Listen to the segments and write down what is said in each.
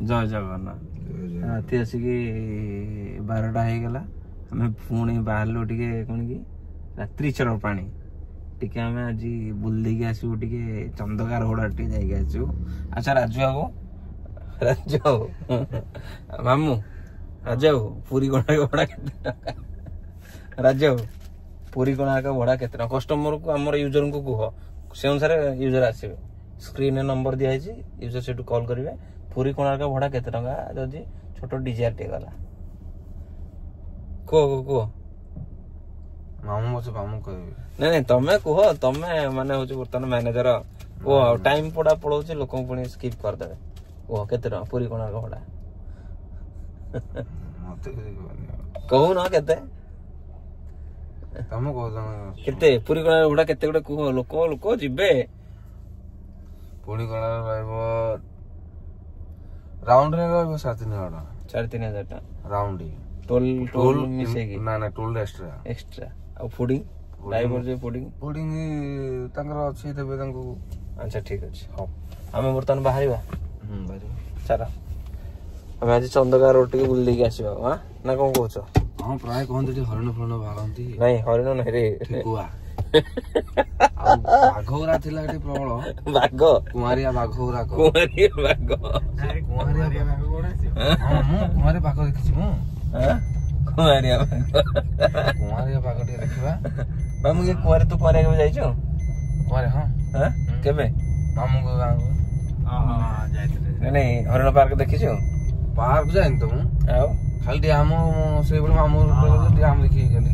जय जगन्नाथ राति आसिकी 12टा हो गला आम पुणी बाहर टे कौन कि रात्रि चरपाणी टिके आम आज बुल आसू टे चंदकार घोड़ा टे जाइए आसू। अच्छा राजू बाबू राजू बाबू मामू राजू बाबू पुरी कोणार्क भड़ा केते राजू बाबू पुरी कोणार्क भड़ा केते कस्टमर को आम यूजर को कह से अनुसार यूजर आसवे स्क्रीन नंबर दिखाई यूजर से कॉल करेंगे पुरी कोणार्क भड़ा केते टंका जदि छोट डिजायर टे गला कह कह मामू मत मामू कह नहीं तमें कह तमें माने हूँ बर्तमान मैनेजर कह टाइम पड़ा पड़ोचे लोक पुणी स्किप करदे कह केते टंका पुरी कोणार्क भड़ा कहू ना केते तमे कह केते पुरी कोणार्क भड़ा केते गोटे कह लोक लोक जिबे पुरी कोणार्क रहइबो राउंड रे रहइबो 3,500 टका राउंड टोल टोल मिसे की ना ना टोल एक्स्ट्रा एक्स्ट्रा आ फूडिंग ड्राइवर जे फूडिंग फूडिंग तांकर अछि देबे तांको। अच्छा ठीक अछि हां हमें बर्तमान बाहरिबा बाहरी चला हमें आज चंदकार रोड के बुल देके आसीबा हां ना कोन कहछ हां प्राय कहंती जे हरिण फरण बारंती नहीं हरिण नहीं रे ठेकुआ आ बाघोरा थिला एटी प्रबल बाघ कुमारिया बाघोरा कुमारिया बाघ कुमारिया बाघ कोडा हां मु कुमारिया बाघ देखछि मु हां कुमारिया बाघ टे देखिबा मामू के कुमारे तो कुमारिया के जाइछो कुमारे हां हां केबे मामू को गांव हां जाइतले नहीं हरिण पार्क देखिछो पार्क जाइन तो मु आउ खाली डैम से बड़ मामू डैम देखि गेली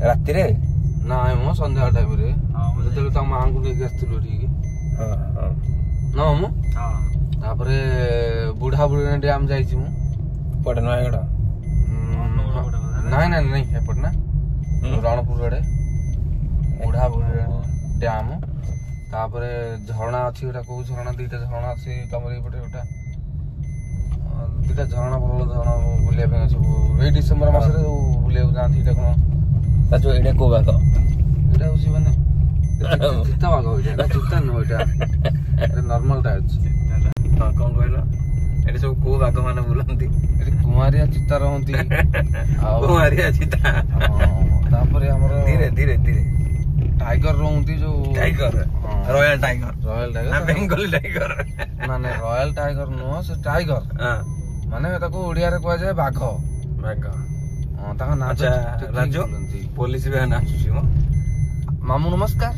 राति रे ना मो संध्या टाइम रे जतले त मां को लेके आस्तलो ठीक हां हां ना मु हां तापरे बुढ़ा बुढ़ी डैम जाइछि मु पड़ नयगढ़ नहीं नहीं नहीं एपट ना रणपुर रे बुढ़ा बुढ़ी डैम तापरे झरना अछि ओटा को झरना दीटा झरना अछि तमरी पटे ओटा दीटा झरना बोल झरना बुलिया पे सब ए डिसेंबर मास रे बुलिया जांती एटा कोन ताजो एडे को बाग एटा होसी माने चित्ता बाग होइटा ना चित्ता न होइटा एटा नॉर्मल टा अछि हां कोन कहलो एडे सब को बाग माने बुलंती एटी कुमारिया चित्ता रहंती कुमारिया चित्ता तापरे हमर धीरे धीरे धीरे टाइगर रहंती जो टाइगर रॉयल टाइगर ना बेंगली टाइगर ना ना रॉयल टाइगर नो से टाइगर हां माने ताको ओडिया रे कहै जाय बाघ बाघ हां ताका ना अच्छा राजू पुलिस भी नाचुची मो मामू नमस्कार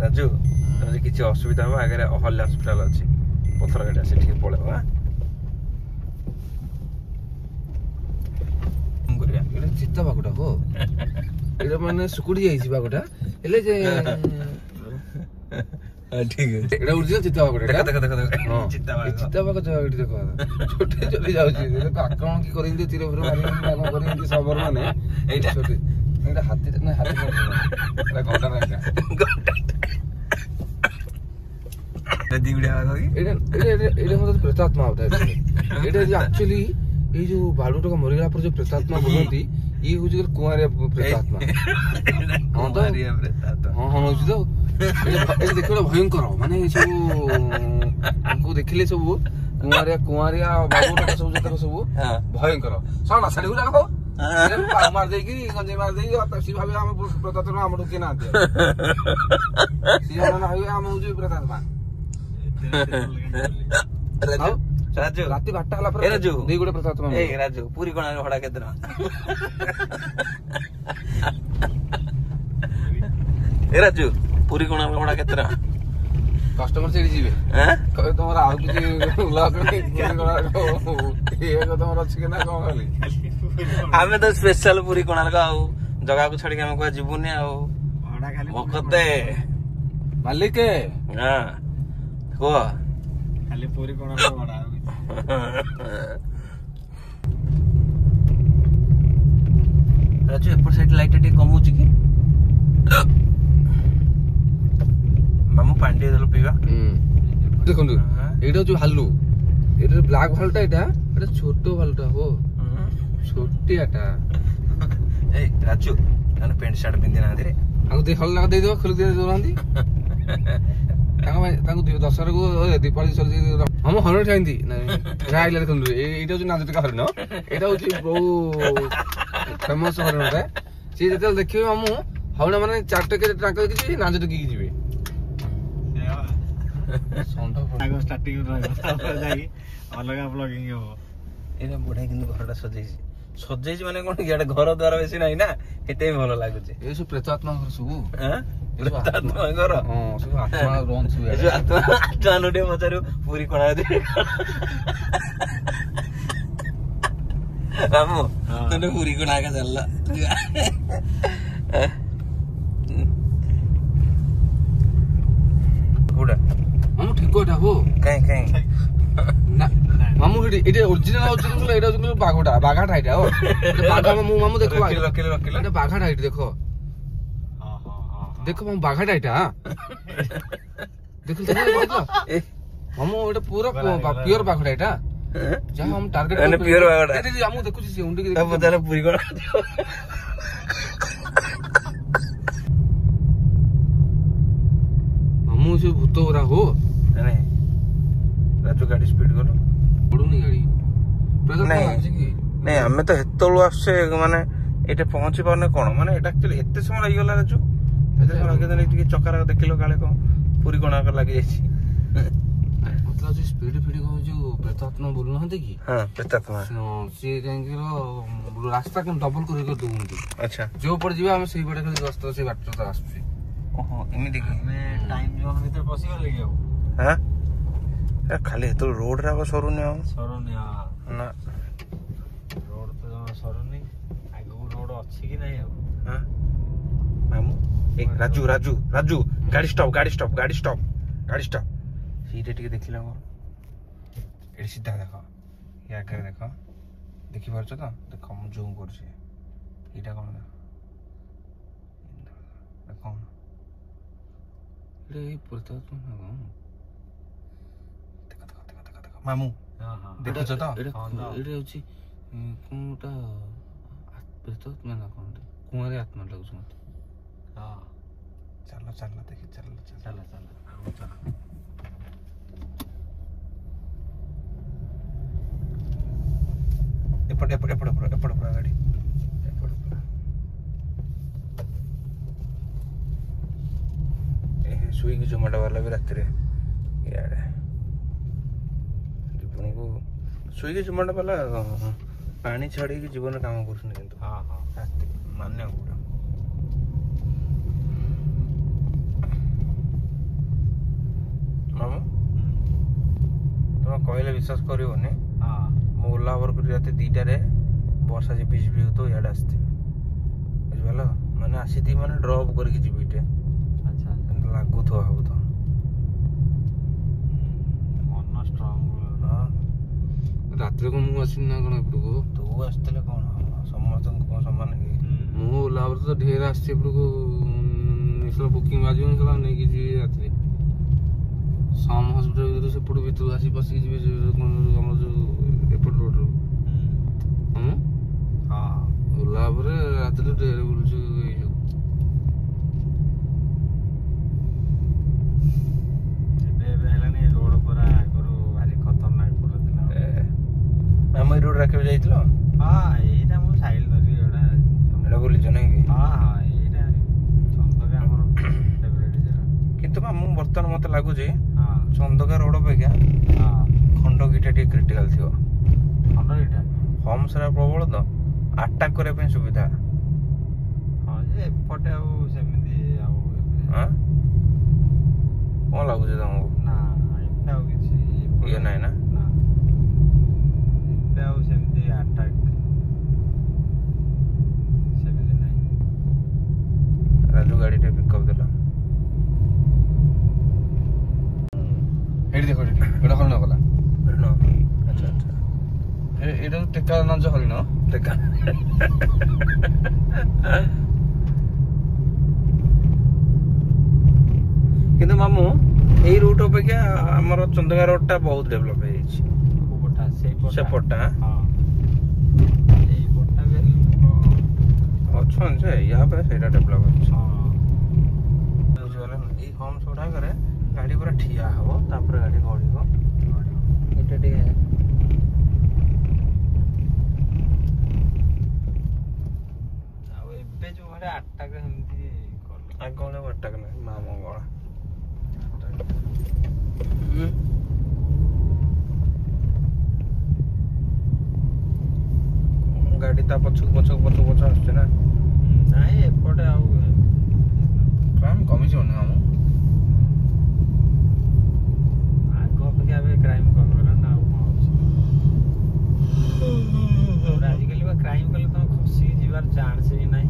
राजू तमरे किछि असुविधा हो आगे अहल्य हॉस्पिटल अछि पथरगाटा से ठीक पळेबा गुरिया एटा चित्ता बागुटा हो एटा माने सुकुडी जाईछि बागुटा एले जे ठीक है एटा ओरिजिनल चित्ता बागुटा देखो देखो देखो चित्ता बाग जगह देखो छोटे चली जाउछि देखो आक्रमण की करिन जे तीर भर मारि ना करिन जे सबर माने एटा छोटे एटा हाथी ना हाथी एटा घंटा ना नदी गुड़िया बाग एटा मतलब प्रेतात्मा होता है एटा जे एक्चुअली ये जो बालूटा का मरिगला पर जो प्रेतात्मा बोलती ये हो जे कुमारिया प्रेतात्मा हां तो हां हां होछि तो ए देखो भयंकर माने सब हमको देखिले सब कुमारिया बाबूटा सब जतक सब भयंकर साडा साडी गुला को मार देगी गंजे मार देगी सी भाबे हम प्रेतात्मा हम के ना दे सी ना होय हम हो जे प्रेतात्मा राजू राती 12टा हला पर ए राजू दे गुडे प्रेतात्मा ए राजू पूरी कोणार्क भड़ा केते ना ए राजू पूरी कोणार्क भड़ा केते ना कस्टमर से जीवे हैं कहे तोरा आउ कि ब्लॉक नहीं ये को तोरा अछि के ना कोन खाली हमें तो स्पेशल पूरी कोणार्क आउ जगह को छोड़ी के हम को जीवनी आउ भड़ा खाली मकते मालिक हां को खाली पूरी कोणार्क भड़ा राजू एपर साइड लाइट टे कमउची की मामू पांडे दल पीवा देखो एटा जो भालू एटा ब्लैक भालूटा एटा छोटो भालूटा हो छोटियाटा ए राजू माने पेंट शर्ट पिंदी ना दे रे आगु दे हल्ला दे दो खोल दे दो नांदी ଦଶହରାକୁ ଦୀପାବଳି ହଁ ମୁଁ ହରିଣ ଠାଇନ୍ତି ଆଇଲା ଦେଖନ୍ତୁ ଏଇଟା ହଉଛି ନାଜଟିକା ହରିଣ ଏଇଟା ହଉଛି ବହୁ ଫେମସ ହରିଣଟା ସିଏ ଯେତେବେଳେ ଦେଖିବେ ମାମୁଁ ହରିଣ ମାନେ ଚାରିଟକିଆ ଟାଙ୍କ ଦେଖିଛି ନାଜ ଟେକିକି ଯିବେ ଅଲଗା ବ୍ଲଗିଂ ହବ ଏଇଟା ବଢିଆ କିନ୍ତୁ ଘରଟା ସଜେଇଛି ମାନେ କଣ ଇଆଡେ ଘର ଦ୍ୱାର ବେଶୀ ନାହିଁ ନା ସେଥିପାଇଁ ଭଲ ଲାଗୁଛି ଏ ସବୁ ପ୍ରେତ ଆତ୍ମା ଘର ସବୁ ପ୍ରେତାତ୍ମା ଘର ହଁ ସବୁ ଆତ୍ମା ରହନ୍ତି ଆତ୍ମା ଟିକେ ପଚାରୁ ପୁରୀ କୋଣା ରାମୁ ତୋଟେ ପୁରୀ କୋଣା ଏକା ଚାଲିଲା କୋଉଟା ମାମୁଁ ଠିକଟା ହବ କାଇଁ ମାମୁଁ ଏଠି ଓରିଜିନାଲ ହଉଛି ଏଇଟା ହଉଛି ବାଘାଟା ଏଇଟା ବାଘା ମାମୁଁ ଦେଖ ରଖିଲେ ବାଘାଟା ଏଇଠି ଦେଖ ଦେଖ ମାମୁଁ ବାଘାଟା ଏଇଟା ଦେଖ ମାମୁଁ ଏଇଟା ପୁରା ପିଓର ବାଘଟା ଏଇଟା ଯାହା ଆମ ଟାର୍ଗେଟ ପିଓର ବାଘଟା ଆମକୁ ଦେଖୁଛି ସେ ଉଣ୍ଡିକି ପୁରୀ କଣ ମାମୁଁ ସେ ଭୂତ ଗୁରା ହୋ ରାଜୁ ଗାଡି ସ୍ପିଡ କର ପଡୁନି ଗାଡି ନାଇଁ ଆମେ ତ ହେତେବେଳୁ ଆସୁଛେ ମାନେ ଏଇଟା ପହଞ୍ଚି ପାରୁନେ କଣ ମାନେ ଏଇଟା ଆକ୍ଚୁଆଲି ଏତେ ସମୟ ଲାଗିଗଲା ରାଜୁ ଏତେ ସମୟ ଲାଗିଦେଲେ ଟିକେ ଚକାର ଦେଖିଲ କାଳେ କଣ ପୁରୀ କୋଣାର୍କ ଲାଗିଯାଇଛି ସ୍ପିଡ ଫିଡ ଯୋଉ ପ୍ରେତାତ୍ମା ବୋଲୁନାହାନ୍ତି କି ପ୍ରେତାତ୍ମା ସିଏ ଯାଇକି ରାସ୍ତା କେମିତି ଡବଲ କରି ଦଉଛନ୍ତି ଆଚ୍ଛା ଯୋଉ ପଟେ ଯିବା ଆମେ ସେଇ ପଟେ ଖାଲି ଗସ୍ତ ସେଇ ବାଟ ଆସୁଛି ଓହୋ ଏମିତି କି ଆମେ ଟାଇମ ଜୋନ୍ ଭିତରେ ପଶିଗଲେ କି ଆଉ ଖାଲି ହେତେବେଳୁ ରୋଡ ରେ ସରୁନି ଆଉ ସରୁନି ନା ରୋଡ ତ ଜମା ସରୁନି ଆଗକୁ ରୋଡ ଅଛି କି ନାହିଁ ଆଉ ମାମୁଁ ରାଜୁ ରାଜୁ ରାଜୁ ଗାଡି ଷ୍ଟପ ସେଇଟା ଟିକେ ଦେଖିଲା ମୋର ଏଠି ସିଧା ଦେଖ ଏ ଆଗରେ ଦେଖ ଦେଖିପାରୁଛ ତ ଦେଖ ମୁଁ ଜୁମ୍ କରୁଛି ଏଇଟା କଣ କଣ ମାମୁଁ ଦେଖୁଛ ତ ଏଇଟା ହଉଛି କୋଉଟା ପ୍ରେତାତ୍ମା ନା କଣ କୁଆଁରୀ ଆତ୍ମା ଲାଗୁଛି ମତେ ଚାଲ ଦେଖି ଚାଲ ଏପଟେ ଗାଡି ଶୋଇକି ଜୋମାଟୋ ବାଲା ବି ରାତିରେ ଇଆଡେ ଜୀବନକୁ ଶୋଇକି ଜୋମାଟୋ ବାଲା ପାଣି ଛାଡିକି ଜୀବନରେ କାମ କରୁଛନ୍ତି କିନ୍ତୁ ରାତି ମାନିବାକୁ ପଡିବ ମାମୁଁ ତମେ କହିଲେ ବିଶ୍ୱାସ କରିବନି ମୁଁ ଓଲା ଓଭର କରି ରାତି 2ଟାରେ ବର୍ଷା ଝିପି ହଉଥିବ ଇଆଡେ ଆସିଥିବି ବୁଝିପାରିଲ ମାନେ ଆସିଥିବି ମାନେ ଡ୍ରପ୍ କରିକି ଯିବି ଏଠି କିନ୍ତୁ ଲାଗୁଥିବ ଭାବୁଥିବ ମନ ଷ୍ଟ୍ରଙ୍ଗ ରାତିରେ କଣ ମୁଁ ଆସିନି ନା କଣ ଏପଟକୁ ତୁ ଆସିଥିଲେ କଣ ସମସ୍ତଙ୍କୁ କଣ ସମାନ ମୁଁ ଓଲା ଓଭର ତ ଢେର ଆସିଛି ଏପଟକୁ ବୁକିଂ ବାଜିବ ନେଇକି ଯିବି ରାତିରେ ସମ୍ ହସ୍ପିଟାଲ ଭିତରୁ ସେପଟ ଭିତରୁ ଆସି ପଶିକି ଯିବେ ଆମର ଯୋଉ ଏପଟ ରୋଡରୁ ଓଲା ପରେ ରାତିରେ ଢେର ବୁଲୁଛୁ ଏଇ ଯୋଉ ଏବେ ହେଲାନି ରୋଡ ପୁରା ଆଗରୁ ଭାରି ଖତରନାକ ପୁରା ଥିଲା ମାମୁଁ ଏଇ ରୋଡରେ କେବେ ଯାଇଥିଲ ଏଇଟା ମୁଁ ସାଇଡ ଧରି ଏଇଟା ବୁଲିଛ ନାଇଁ କି ଏଇଟା ଚନ୍ଦକା ଆମର ଫେଭରେଟ ଜାଗା କିନ୍ତୁ ମାମୁଁ ବର୍ତ୍ତମାନ ମତେ ଲାଗୁଛି ଚନ୍ଦକା ରୋଡ ଅପେକ୍ଷା ଖଣ୍ଡଗିଟା ଟିକେ କ୍ରିଟିକାଲ ଥିବ ଖଣ୍ଡଗିଟା ହମ୍ସ ରା ପ୍ରବଳ ତ ଆଟାକ୍ କରିବା ପାଇଁ ସୁବିଧା ଯେ ଏପଟେ ଆଉ ସେମିତି ଆଉ କଣ ଲାଗୁଛି ତମକୁ ନା ଏବେ ଆଉ କିଛି ଇଏ ନାହିଁ ନା ଏବେ ଆଉ ସେମିତି ଆଟାକ୍ ସେମିତି ନାହିଁ ରାଜୁ ଗାଡିଟା ପିକଅପ୍ ଦେଲ ଏଇଠି ଦେଖ ଏଇଟା ହରିଣ ଗଲା ଆଚ୍ଛା ଏଇଟା ଟେକା ନାଞ୍ଚ ହରିଣ ଟେକା କିନ୍ତୁ ମାମୁଁ ଏଇ ରୁଟ୍ ଅପେକ୍ଷା ଆମର ଚନ୍ଦକା ରୋଡ ଟା ବହୁତ ଡେଭଲପ ହେଇଯାଇଛି ସେପଟଟା ଅଛନ୍ତି ଯେ ୟା ପରେ ସେଇଟା ଡେଭଲପ ହେଇଛି ବୁଝିଗଲା ଏଇ ହମ୍ସ ଗୁଡାକରେ गाड़ी पूरा ठिया हबो तापर गाड़ी गड़िबो एटा टे ଆଉ ଏବେ ଯୋଉ ଭଳିଆ ଆଟାକ ଏମିତି କଲା आग वाले अटक ना मां मंगला गाड़ी ता पछक आछे ना ନାଇଁ ଏପଟେ ଆଉ କ୍ରାଇମ୍ କମିଯିବ ନା ଆମ ଆଗ ଅପେକ୍ଷା ଏବେ କ୍ରାଇମ୍ କମିଗଲାଣି ନା ଆଉ କଣ ଅଛି ଆଜିକାଲି ବା କ୍ରାଇମ୍ କଲେ ତମେ ଖସିକି ଯିବାର ଚାନ୍ସ ହିଁ ନାହିଁ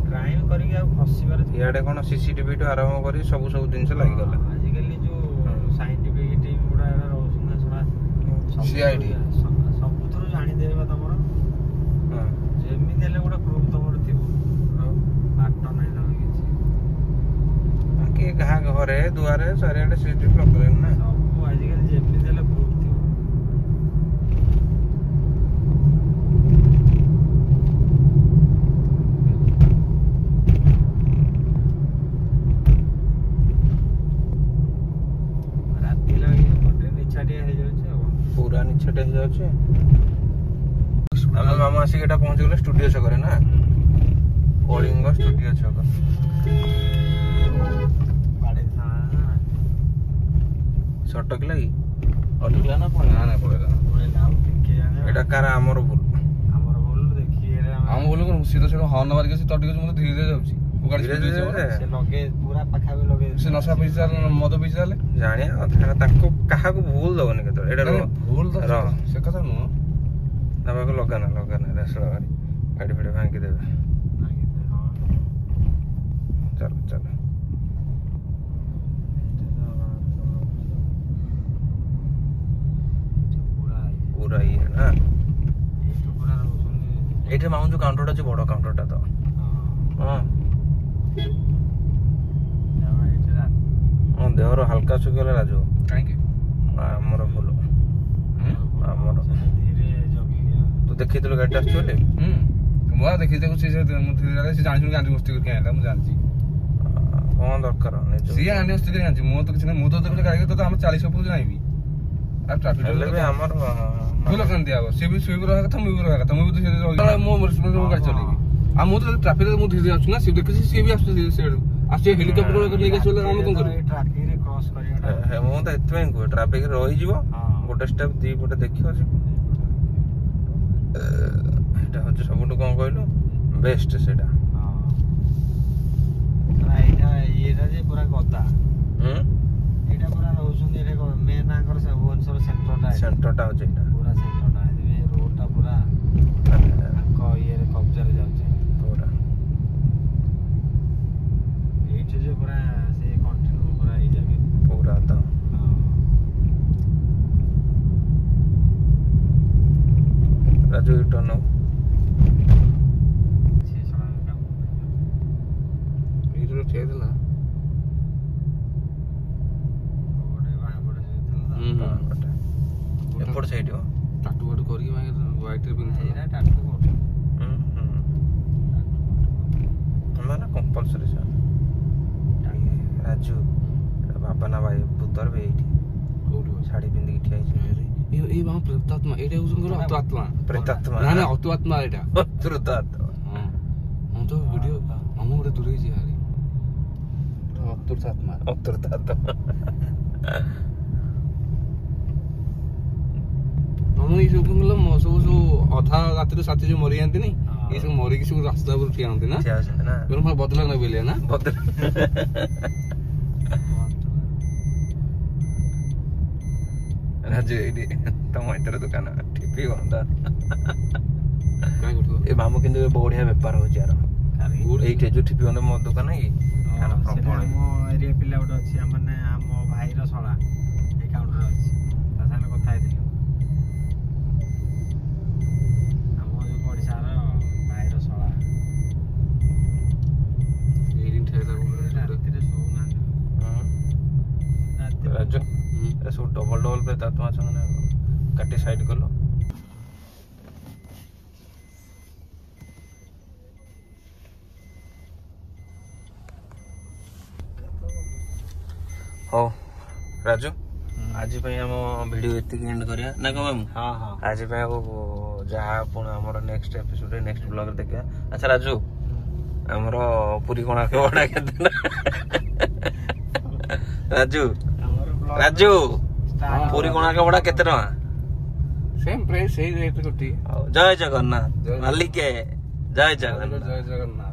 କ୍ରାଇମ୍ କରିକି ଆଉ ଖସିବାର ଇଆଡେ କଣ सीसीटीवी टू आरंभ करी सब जिनस लागि गला ଆଜିକାଲି ଯୋଉ ସାଇଣ୍ଟିଫିକ ଟିମ୍ ଗୁଡା ରହୁଛନ୍ତି ନା ସେଟା CID ସବୁଥିରୁ ଜାଣିଦେବେ ବା ତମର ଯେମିତି ହେଲେ ଗୋଟେ ପ୍ରୁଫ୍ ତମର ଥିବ ବାଟ ନାହିଁ ତମେ କିଛି बाकी गाँ घरे दुआरे चारिआडे सीसीटीवी लगे ना ସବୁ ଆଜିକାଲି ଯେମିତି ହେଲେ ପ୍ରୁଫ୍ ଥିବ ରାତି ଲାଗି ଗୋଟେ ନିଛାଟିଆ ହେଇଯାଉଛି ଆଉ पूरा निछटे हो जाउछे ଆମେ ମାମା ଆସିକି ଏଟା ପହଞ୍ଚି ଗଲେ ଷ୍ଟୁଡିଓ ଛକରେ ନା କଳିଙ୍ଗ ଷ୍ଟୁଡିଓ ଛକ ବାଡେଇ ସଟକିଲା କି ଅଟକିଲା ନା ନା ନା ପଳେଇଲା ପଳେଇଲା ଆଉ ଟିକେ ଜାଣେ ଏଟା କାର ଆମର ଭୁଲ ଆମର ଭୁଲ ଦେଖି ଆମ ବୋଲେ କଣ ସିଧା ସେଠୁ ହର୍ନ ମାରିକି ସେ ତଟିକି ମୁଁ ଧୀରେ ଧୀରେ ଯାଉଛି କୋ ଗାଡି ଧୀରେ ସ୍ପିଡ୍ ଧୀରେ ଯାଉଛି ସେ ଲଗେଇ ପୁରା ପାଖାପାଖି ଲଗେଇ ସେ ନଶା ପିଇଛି ଚାଲେ ମଦ ପିଇଛି ଚାଲେ ଜାଣିଆ କଥା ତାଙ୍କୁ କାହାକୁ ଭୁଲ ଦବନି କେତେବେଳେ ଏଟା ଭୁଲ ତ ରହ ସେ କଥା ନୁହଁ ତା ପାଖକୁ ଲଗାନା ରେସଳ ଗାଡି ଗାଡି ଫାଡି ଭାଙ୍ଗି ଦେବେ ଚାଲ ଚାଲ पूरा ଇଏ ନା ଏଇଠି ମାଉଁ ଯୋଉ କାଉଣ୍ଟରଟା ଅଛି ବଡ କାଉଣ୍ଟରଟା ତ ହଁ ମୋ ଦେହର ହାଲକା ଶୁଖିଗଲା ରାଜୁ କାହିଁକି ଆମର ଭୁଲ ଆମର ତୁ ଦେଖିଥିଲୁ ଗାଡିଟା ଆସୁଛି ବୋଲି ମୁଁ ଆଉ ଦେଖି ଦେଖୁ ସେ ମୁଁ ଧୀରେ ଧୀରେ ସେ ଜାଣିଛୁ ଗାଣ୍ଡି ମସ୍ତି କରିକି ଆଣିଲା ମୁଁ ଜାଣିଛି କଣ ଦରକାର ସିଏ ଗାଣ୍ଡି ମସ୍ତି କରି ଜାଣିଛି ମୁଁ ତ କିଛି ନାହିଁ ମୁଁ ତ ଦେଖୁଛି ଗାଡି ତ ଆମେ 40 ଉପରକୁ ଜାଣିବି ଆଉ ଟ୍ରାଫିକ ହେଲେ ବି ଆମର ଭୁଲ କେମିତି ଦିଆହବ ସିଏ ବି ରହିବା କଥା ମୁଁ ବି ରହିବା କଥା ମୁଁ ବି ଧୀରେ ଧୀରେ ମୋ ଗାଡି ଚଲେଇବି ଆଉ ମୁଁ ତ ଟ୍ରାଫିକରେ ମୁଁ ଧୀରେ ଧୀରେ ଆସୁଛି ନା ସିଏ ଦେଖିଛି ସିଏ ବି ଆସୁଛି ସେଆଡୁ ଆସୁଛି ହେଲିକପ୍ଟର ନେଇକି ଆସିଲେ ଆମେ କଣ କରିବୁ ଟ୍ରାଫିକରେ କ୍ରସ୍ କରିବା ମୁଁ ତ ଏଥିପାଇଁ କୁହେ ଟ୍ରାଫିକ ରହିଯିବ ଗୋଟେ ଷ୍ଟେପ୍ ଦି ପଟେ ଦେଖିବ ଏଇଟା ହଉଛି ସବୁଠୁ କଣ କହିଲୁ ବେଷ୍ଟ ସେଇଟା ଏଇଟା ଇଏଟା ଯେ ପୁରା ଗଦା ଏଇଟା ପୁରା ରହୁଛନ୍ତି ଏଇଟା ମେନ୍ ଆଙ୍କର ଭୁବନେଶ୍ୱର ସେଣ୍ଟରଟା ହଉଛି ଏଇଟା ପୁରା ସେଣ୍ଟରଟା ଏଥିପାଇଁ ରୋଡଟା ପୁରା ତାଙ୍କ ଇଏରେ କବ୍ଜାରେ ଯାଉଛି ପୁରା ଏଇଠି ଯେ ପୁରା ସେ କଣ୍ଟିନ୍ୟୁ ପୁରା ହେଇଯାবে ପୁରା ତ ରାଜୁ ରିଟର୍ନ ଏଇଠି ଠିଆ ହେଇଥିଲା ଏପଟ ସାଇଡ ଟାଟୁ ଫାଟୁ କରିକି ହ୍ୱାଇଟରେ ପିନ୍ଧିଥିଲା ମାନେ କମ୍ପଲସରି ସାର୍ ରାଜୁ ବାବା ନା ଭାଇ ଭୂତର ବି ଏଇଠି କୋଉଠି ଶାଢୀ ପିନ୍ଧିକି ଠିଆ ହେଇଛି ଏଇ ବାମ ପ୍ରେତାତ୍ମା ଏଇଟା ହଉଛନ୍ତି ଅତୁଆତ୍ମା ପ୍ରେତାତ୍ମା ନା ନା ଅତୁଆତ୍ମା ଏଇଟା ଅତୁତାତ୍ମା ମୁଁ ତ ଭିଡିଓ ଆମ ଗୋଟେ ଦୂରେଇ ଯିବା ଅତୁର୍ଥାତ୍ମା ମୁଁ ଏଇ ସବୁ ସବୁ ଅଧା ରାତିରୁ ସାଥି ଯୋଉ ମରିଯାଆନ୍ତିନି ଏଇ ସବୁ ମରିକି ସବୁ ରାସ୍ତା ଉପରେ ଠିଆ ହୁଅନ୍ତି ନା ବଦଲା ନ ବୋଲିଆ ନା ରାଜୁ ଏଇଠି ତମ ଏଥର ଦୋକାନ ଠିପି ହୁଅନ୍ତା କାଇଁ ଉଠିବ ଏ ମାମୁ କିନ୍ତୁ ବଢିଆ ବେପାର ହଉଛି ଆର ଏଇଠି ଯୋଉ ଠିପି ହୁଅନ୍ତା ମୋ ଦୋକାନ କି ଆମ ଏରିଆ ପିଲା ଗୋଟେ ଅଛି ମାନେ ଆମ ଭାଇର ଶଳା ଏଇ କାଉଣ୍ଟର ଅଛି ତା ସାଙ୍ଗରେ କଥା ହେଇଥିଲି ଆମ ଯୋଉ ପଡିଶାର ଭାଇର ଶଳା ଏଇଠି ଠିଆ ରାତିରେ ଶୋଉନାହାନ୍ତି ରାଜୁ ଏ ସବୁ ଡବଲ ପ୍ରେତାତ୍ମା ଅଛନ୍ତି ନା କାଟି ସାଇଡ କଲ ହଉ ରାଜୁ ଆଜି ପାଇଁ ଆମ ଭିଡିଓ ଏତିକି ଏଣ୍ଡ କରିବା ନା କଣ ମାମୁଁ? ଆଜି ପାଇଁ ଆଉ ଯାହା ପୁଣି ଆମର ନେକ୍ସଟ ଏପିସୋଡ ନେକ୍ସଟ ବ୍ଲଗରେ ଦେଖିବା। ଆଚ୍ଛା ରାଜୁ ଆମର ପୁରୀ କୋଣାର୍କ ଭଡା କେତେ ନା? ରାଜୁ ରାଜୁ ପୁରୀ କୋଣାର୍କ ଭଡା କେତେ ଟଙ୍କା? ସେମ୍ ପ୍ରାଇସ୍ ସେଇ ରେଟ୍ ଗୋଟିଏ। ଜୟ ଜଗନ୍ନାଥ ମାଲିକେ ଜୟ ଜଗନ୍ନାଥ। ଜୟ ଜଗନ୍ନାଥ।